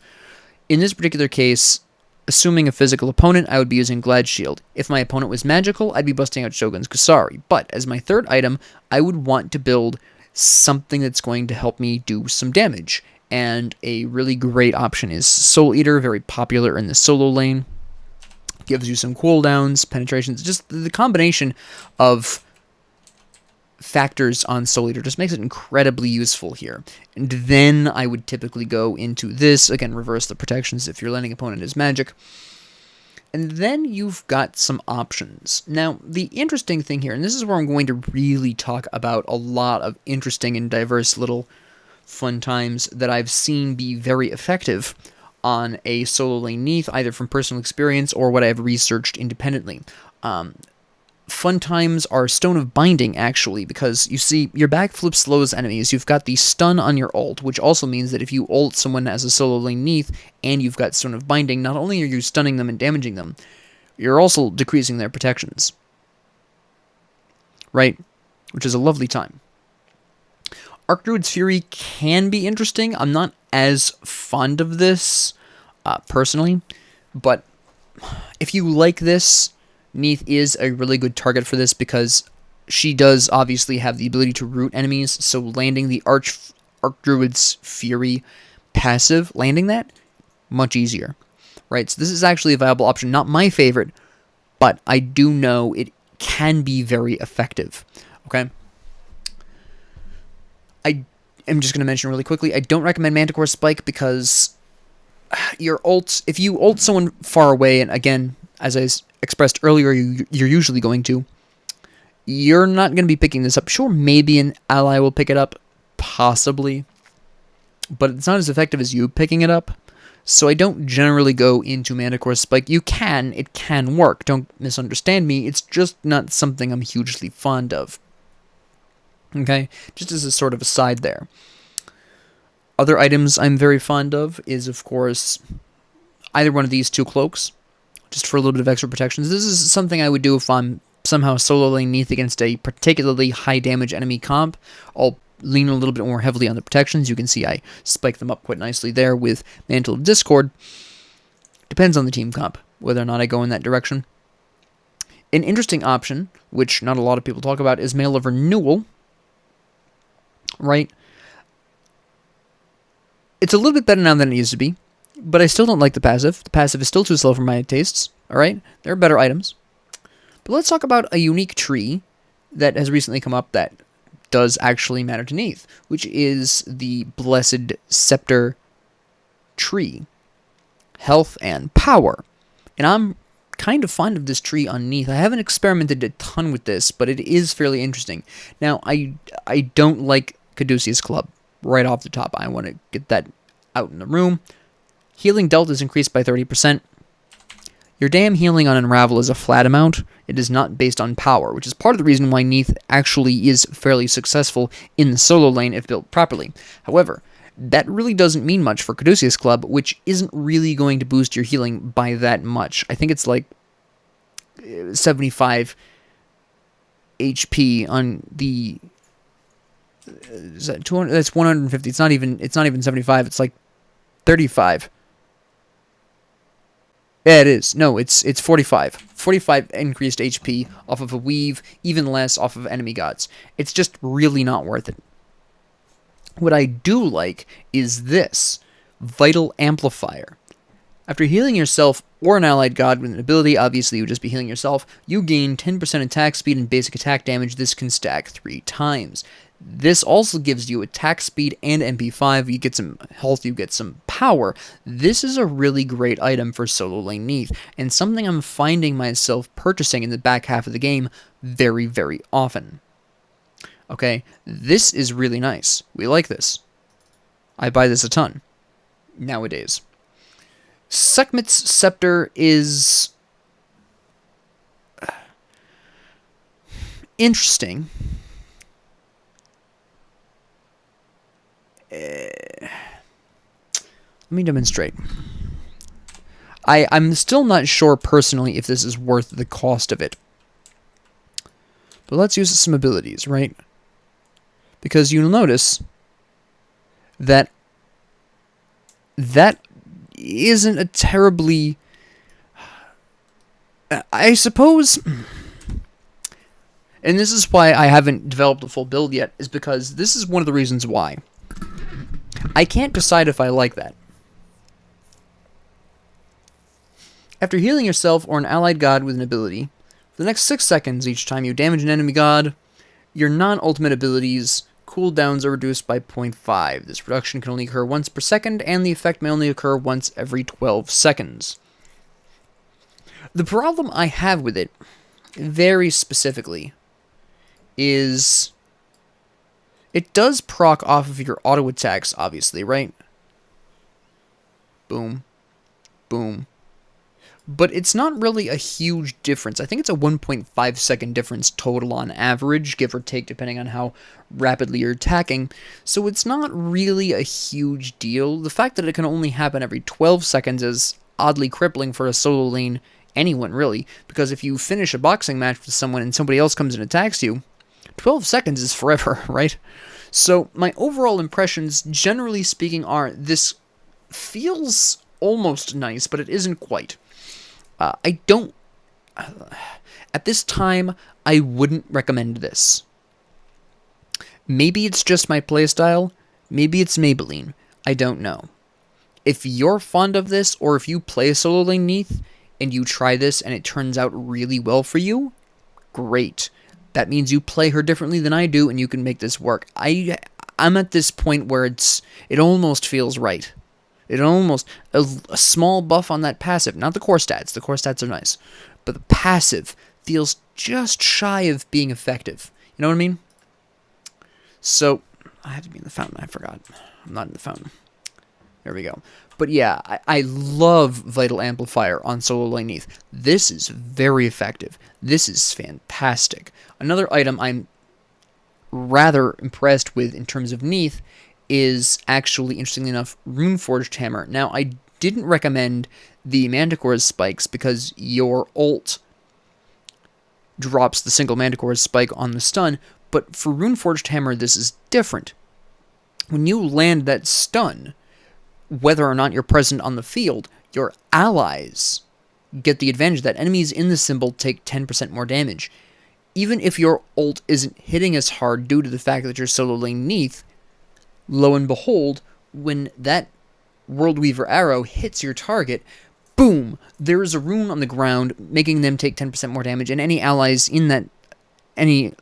In this particular case, assuming a physical opponent, I would be using Glad Shield. If my opponent was magical, I'd be busting out Shogun's Kusari. But as my third item, I would want to build something that's going to help me do some damage. And a really great option is Soul Eater, very popular in the solo lane. Gives you some cooldowns, penetrations, just the combination of factors on Soul Eater just makes it incredibly useful here. And then I would typically go into this, again, reverse the protections if your landing opponent is magic. And then you've got some options. Now, the interesting thing here, and this is where I'm going to really talk about a lot of interesting and diverse little fun times that I've seen be very effective on a solo lane Neith, either from personal experience or what I've researched independently. Fun times are Stone of Binding, actually, because you see, your backflip slows enemies. You've got the stun on your ult, which also means that if you ult someone as a solo lane Neith and you've got Stone of Binding, not only are you stunning them and damaging them, you're also decreasing their protections. Right? Which is a lovely time. Archdruid's Fury can be interesting. I'm not as fond of this, personally, but if you like this, Neith is a really good target for this because she does obviously have the ability to root enemies, so landing the Archdruid's Fury passive, landing that, much easier. Right, so this is actually a viable option. Not my favorite, but I do know it can be very effective. Okay? I am just going to mention really quickly, I don't recommend Manticore Spike because your ult, if you ult someone far away, and again, as I expressed earlier, you're usually going to, you're not going to be picking this up. Sure, maybe an ally will pick it up, possibly, but it's not as effective as you picking it up, so I don't generally go into Manticore Spike. It can work, don't misunderstand me, it's just not something I'm hugely fond of. Okay, just as a sort of aside there. Other items I'm very fond of is, of course, either one of these two cloaks, just for a little bit of extra protections. This is something I would do if I'm somehow solo lane Neith against a particularly high damage enemy comp. I'll lean a little bit more heavily on the protections. You can see I spike them up quite nicely there with Mantle of Discord. Depends on the team comp, whether or not I go in that direction. An interesting option, which not a lot of people talk about, is Mail of Renewal. Right? It's a little bit better now than it used to be, but I still don't like the passive. The passive is still too slow for my tastes. Alright? There are better items. But let's talk about a unique tree that has recently come up that does actually matter to Neith, which is the Blessed Scepter tree. Health and power. And I'm kind of fond of this tree on Neith. I haven't experimented a ton with this, but it is fairly interesting. Now, I don't like Caduceus Club right off the top. I want to get that out in the room. Healing dealt is increased by 30%. Your damn healing on Unravel is a flat amount. It is not based on power, which is part of the reason why Neith actually is fairly successful in the solo lane if built properly. However, that really doesn't mean much for Caduceus Club, which isn't really going to boost your healing by that much. I think it's like 75 HP on the... Is that 200? That's 150. It's not even 75. It's like 35. Yeah, it is. No, it's 45. 45 increased HP off of a weave, even less off of enemy gods. It's just really not worth it. What I do like is this Vital Amplifier. After healing yourself or an allied god with an ability, obviously you would just be healing yourself, you gain 10% attack speed and basic attack damage. This can stack 3 times. This also gives you attack speed and MP5. You get some health, you get some power. This is a really great item for solo lane Neith, and something I'm finding myself purchasing in the back half of the game very, very often. Okay, this is really nice. We like this. I buy this a ton nowadays. Sekhmet's Scepter is interesting. Let me demonstrate. I'm still not sure personally if this is worth the cost of it. But let's use some abilities, right? Because you'll notice that that isn't a terribly... I suppose... And this is why I haven't developed a full build yet, is because this is one of the reasons why. I can't decide if I like that. After healing yourself or an allied god with an ability, for the next 6 seconds each time you damage an enemy god, your non-ultimate abilities cooldowns are reduced by 0.5. This reduction can only occur once per second, and the effect may only occur once every 12 seconds. The problem I have with it, very specifically, is it does proc off of your auto attacks, obviously, right? Boom. Boom. But it's not really a huge difference. I think it's a 1.5 second difference total on average, give or take, depending on how rapidly you're attacking. So it's not really a huge deal. The fact that it can only happen every 12 seconds is oddly crippling for a solo lane, anyone really, because if you finish a boxing match with someone and somebody else comes and attacks you, 12 seconds is forever, right? So my overall impressions, generally speaking, are this feels almost nice, but it isn't quite. I don't... At this time, I wouldn't recommend this. Maybe it's just my playstyle. Maybe it's Maybelline. I don't know. If you're fond of this, or if you play solo lane Neith, and you try this and it turns out really well for you, great. That means you play her differently than I do, and you can make this work. I'm at this point where it almost feels right. It almost... A small buff on that passive. Not the core stats. The core stats are nice. But the passive feels just shy of being effective. You know what I mean? So, I had to be in the fountain. I forgot. I'm not in the fountain. There we go. But yeah, I love Vital Amplifier on solo lane Neith. This is very effective. This is fantastic. Another item I'm rather impressed with in terms of Neith is actually, interestingly enough, Runeforged Hammer. Now, I didn't recommend the Manticore's spikes because your ult drops the single Manticore's spike on the stun, but for Runeforged Hammer, this is different. When you land that stun, whether or not you're present on the field, your allies get the advantage that enemies in the symbol take 10% more damage. Even if your ult isn't hitting as hard due to the fact that you're solo lane Neith, lo and behold, when that World Weaver arrow hits your target, boom, there is a rune on the ground making them take 10% more damage, and any allies in that, any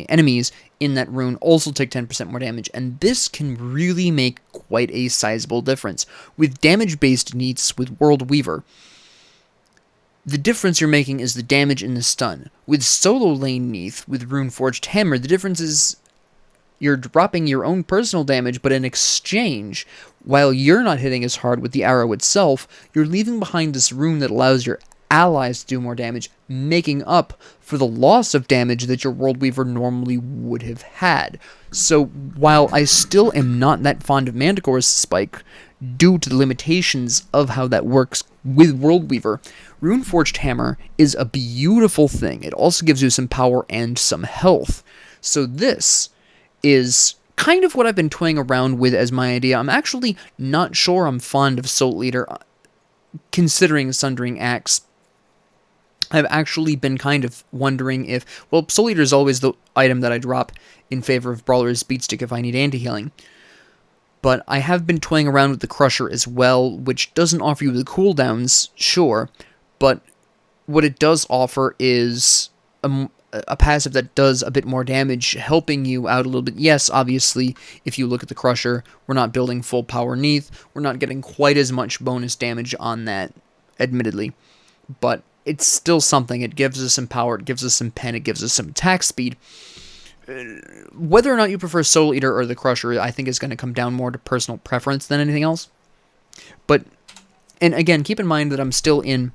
enemies in that rune also take 10% more damage, and this can really make quite a sizable difference. With damage-based Neiths with World Weaver, the difference you're making is the damage in the stun. With solo lane Neith, with Runeforged Hammer, the difference is you're dropping your own personal damage, but in exchange, while you're not hitting as hard with the arrow itself, you're leaving behind this rune that allows your allies to do more damage, making up for the loss of damage that your World Weaver normally would have had. So, while I still am not that fond of Manticore's spike, due to the limitations of how that works with World Weaver, Runeforged Hammer is a beautiful thing. It also gives you some power and some health. So this is kind of what I've been toying around with as my idea. I'm actually not sure I'm fond of Soul Eater, considering Sundering Axe. I've actually been kind of wondering if... Well, Soul Eater is always the item that I drop in favor of Brawler's Beatstick if I need anti-healing. But I have been toying around with the Crusher as well, which doesn't offer you the cooldowns, sure, but what it does offer is a passive that does a bit more damage, helping you out a little bit. Yes, obviously, if you look at the Crusher, we're not building full power Neith. We're not getting quite as much bonus damage on that, admittedly. But it's still something. It gives us some power, it gives us some pen, it gives us some attack speed. Whether or not you prefer Soul Eater or the Crusher, I think is going to come down more to personal preference than anything else. But, and again, keep in mind that I'm still in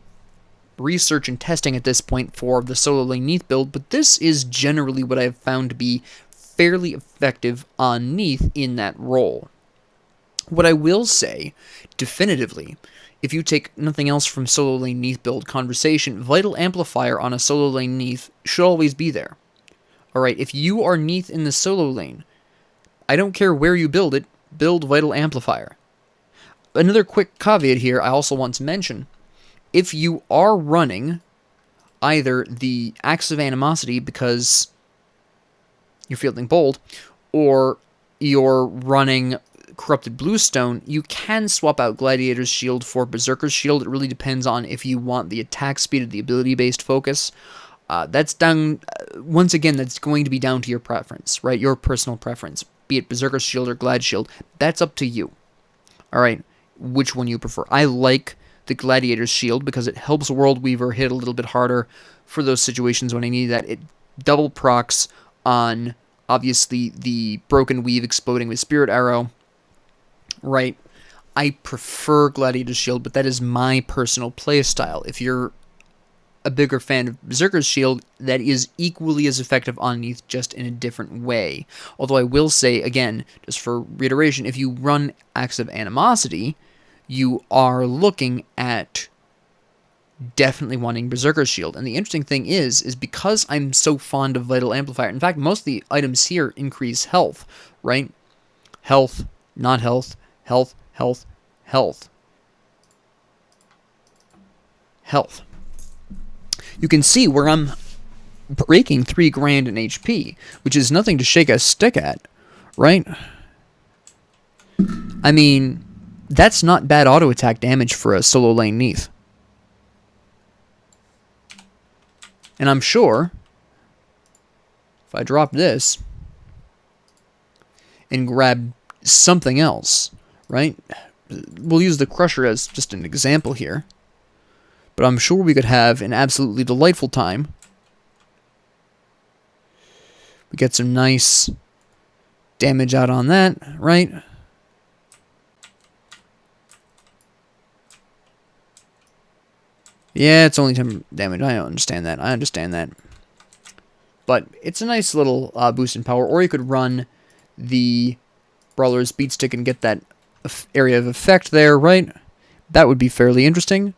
research and testing at this point for the solo lane Neith build, but this is generally what I have found to be fairly effective on Neith in that role. What I will say, definitively, if you take nothing else from solo lane Neith build conversation, Vital Amplifier on a solo lane Neith should always be there. Alright, if you are Neith in the solo lane, I don't care where you build it, build Vital Amplifier. Another quick caveat here I also want to mention. If you are running either the Axe of Animosity because you're fielding Bold, or you're running Corrupted Bluestone, you can swap out Gladiator's Shield for Berserker's Shield. It really depends on if you want the attack speed or the ability-based focus. That's down, once again, that's going to be down to your preference, right? Your personal preference, be it Berserker's Shield or Glad Shield. That's up to you. Alright, which one you prefer. I like the Gladiator's Shield because it helps World Weaver hit a little bit harder for those situations when I need that. It double procs on, obviously, the Broken Weave exploding with Spirit Arrow, right? I prefer Gladiator's Shield, but that is my personal playstyle. If you're a bigger fan of Berserker's Shield, that is equally as effective on Neith, just in a different way. Although I will say, again, just for reiteration, if you run Acts of Animosity, you are looking at definitely wanting Berserker's Shield. And the interesting thing is because I'm so fond of Vital Amplifier, in fact, most of the items here increase health, right? Health, not health, health, health, health. Health. You can see where I'm breaking 3 grand in HP, which is nothing to shake a stick at, right? I mean, that's not bad auto attack damage for a solo lane Neith. And I'm sure if I drop this and grab something else, right? We'll use the Crusher as just an example here. But I'm sure we could have an absolutely delightful time. We get some nice damage out on that, right? Yeah, it's only 10 damage. I understand that. I understand that. But it's a nice little boost in power. Or you could run the Brawler's Beat Stick and get that area of effect there, right? That would be fairly interesting.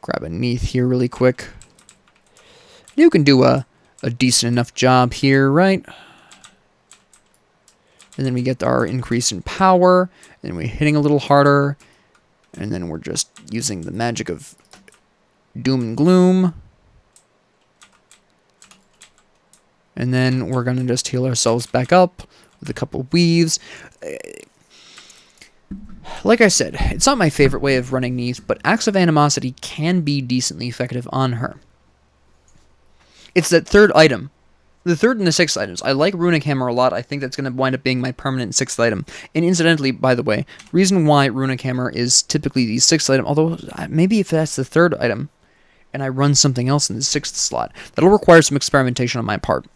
Grab a Neith here really quick. You can do a decent enough job here, right? And then we get our increase in power. And we're hitting a little harder. And then we're just using the magic of Doom and Gloom. And then we're going to just heal ourselves back up with a couple weaves. Like I said, it's not my favorite way of running Neith, but Acts of Animosity can be decently effective on her. It's that third item. The third and the sixth items. I like Runic Hammer a lot. I think that's going to wind up being my permanent sixth item. And incidentally, by the way, reason why Runic Hammer is typically the sixth item, although maybe if that's the third item, and I run something else in the sixth slot, that'll require some experimentation on my part.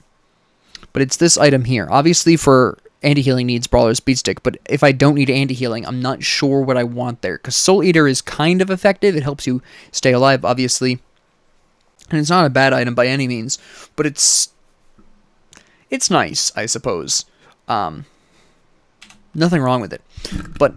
But it's this item here. Obviously for anti-healing needs Brawler's Beat Stick, but if I don't need anti-healing, I'm not sure what I want there. Because Soul Eater is kind of effective. It helps you stay alive, obviously. And it's not a bad item by any means, but it's nice, I suppose. Nothing wrong with it. But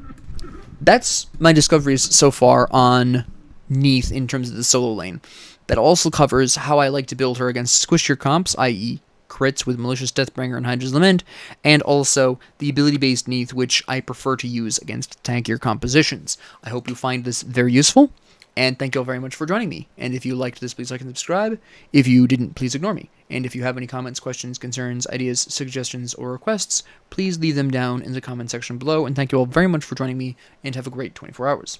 that's my discoveries so far on Neith in terms of the solo lane. That also covers how I like to build her against squishier comps, i.e. crits with Malicious Deathbringer and Hydra's Lament, and also the ability-based Neith, which I prefer to use against tankier compositions. I hope you find this very useful, and thank you all very much for joining me. And if you liked this, please like and subscribe. If you didn't, please ignore me. And if you have any comments, questions, concerns, ideas, suggestions, or requests, please leave them down in the comment section below. And thank you all very much for joining me, and have a great 24 hours.